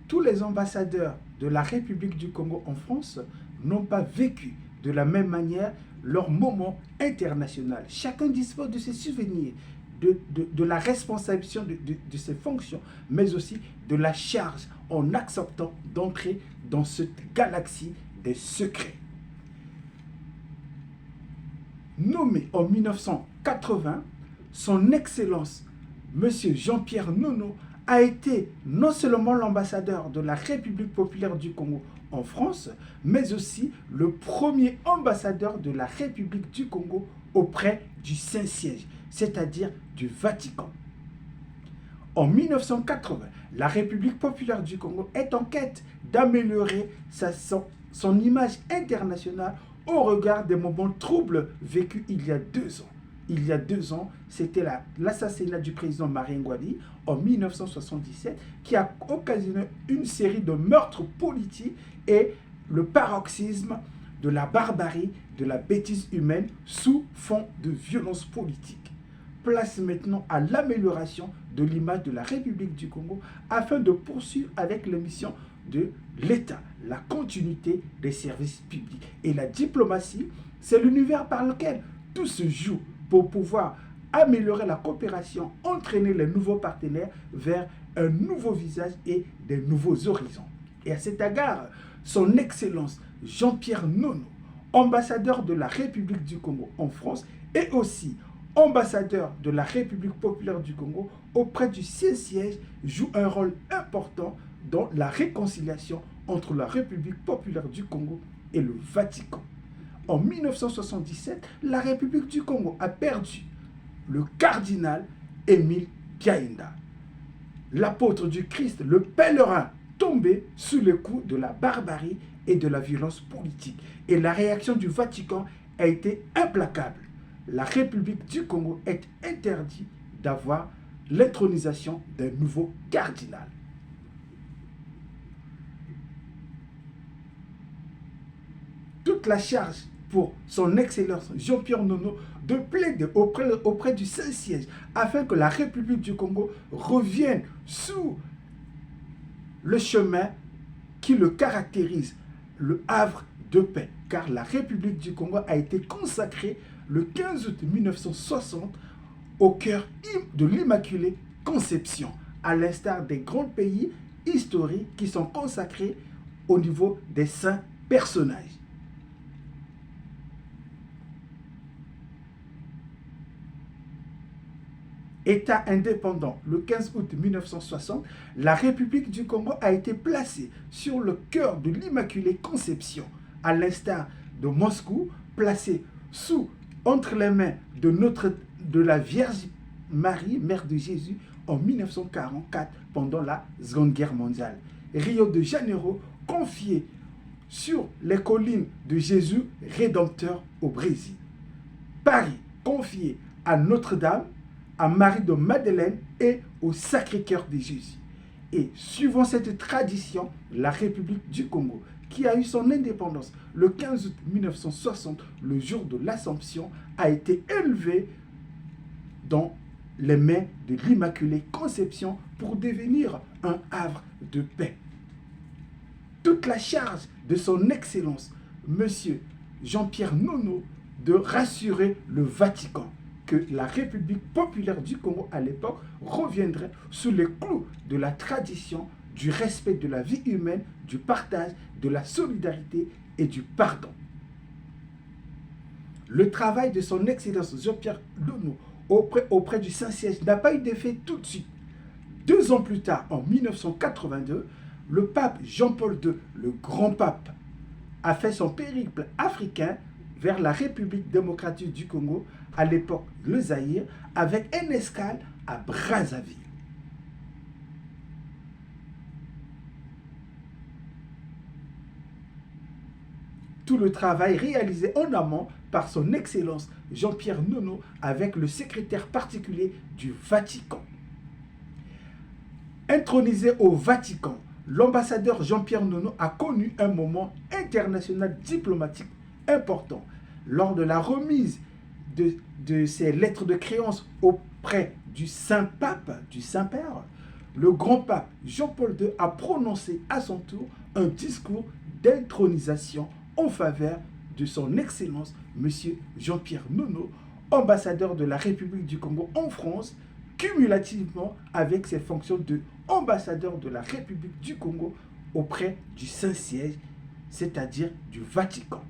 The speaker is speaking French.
tous les ambassadeurs de la République du Congo en France n'ont pas vécu de la même manière leur moment international. Chacun dispose de ses souvenirs, de la responsabilité de ses fonctions, mais aussi de la charge en acceptant d'entrer dans cette galaxie des secrets. Nommé en 1980, son Excellence, M. Jean-Pierre Nono, a été non seulement l'ambassadeur de la République populaire du Congo en France, mais aussi le premier ambassadeur de la République du Congo auprès du Saint-Siège, c'est-à-dire du Vatican. En 1980, la République populaire du Congo est en quête d'améliorer son image internationale au regard des moments troubles vécus il y a 2 ans. Il y a 2 ans, c'était l'assassinat du président Marien Ngouabi en 1977 qui a occasionné une série de meurtres politiques et le paroxysme de la barbarie, de la bêtise humaine sous fond de violence politique. Place maintenant à l'amélioration de l'image de la République du Congo afin de poursuivre avec les missions de l'État, la continuité des services publics. Et la diplomatie, c'est l'univers par lequel tout se joue pour pouvoir améliorer la coopération, entraîner les nouveaux partenaires vers un nouveau visage et des nouveaux horizons. Et à cet égard, son Excellence Jean-Pierre Nono, ambassadeur de la République du Congo en France et aussi ambassadeur de la République populaire du Congo auprès du Saint-Siège, joue un rôle important dans la réconciliation entre la République populaire du Congo et le Vatican. En 1977, la République du Congo a perdu le cardinal Émile Biaïnda, l'apôtre du Christ, le pèlerin tombé sous le coup de la barbarie et de la violence politique. Et la réaction du Vatican a été implacable. La République du Congo est interdite d'avoir l'intronisation d'un nouveau cardinal. Toute la charge pour son Excellence Jean-Pierre Nono de plaider auprès du Saint-Siège afin que la République du Congo revienne sous le chemin qui le caractérise, le havre de paix. Car la République du Congo a été consacrée le 15 août 1960 au cœur de l'Immaculée Conception, à l'instar des grands pays historiques qui sont consacrés au niveau des saints personnages. État indépendant, le 15 août 1960, la République du Congo a été placée sur le cœur de l'Immaculée Conception, à l'instar de Moscou, placée entre les mains de la Vierge Marie, mère de Jésus, en 1944, pendant la Seconde Guerre mondiale. Rio de Janeiro, confié sur les collines de Jésus Rédempteur au Brésil. Paris, confié à Notre-Dame, à Marie de Madeleine et au Sacré-Cœur de Jésus. Et suivant cette tradition, la République du Congo, qui a eu son indépendance le 15 août 1960, le jour de l'Assomption, a été élevée dans les mains de l'Immaculée Conception pour devenir un havre de paix. Toute la charge de son Excellence, M. Jean-Pierre Nono, de rassurer le Vatican que la République populaire du Congo à l'époque reviendrait sous les clous de la tradition, du respect de la vie humaine, du partage, de la solidarité et du pardon. Le travail de son Excellence Jean-Pierre Nono auprès du Saint-Siège n'a pas eu d'effet tout de suite. 2 ans plus tard, en 1982, le pape Jean-Paul II, le grand pape, a fait son périple africain vers la République démocratique du Congo, à l'époque le Zaïre, avec une escale à Brazzaville. Tout le travail réalisé en amont par son Excellence Jean-Pierre Nono avec le secrétaire particulier du Vatican. Intronisé au Vatican, l'ambassadeur Jean-Pierre Nono a connu un moment international diplomatique important lors de la remise de ses lettres de créance auprès du Saint-Pape, du Saint-Père. le grand pape Jean-Paul II a prononcé à son tour un discours d'intronisation en faveur de son Excellence M. Jean-Pierre Nono, ambassadeur de la République du Congo en France, cumulativement avec ses fonctions de ambassadeur de la République du Congo auprès du Saint-Siège, c'est-à-dire du Vatican.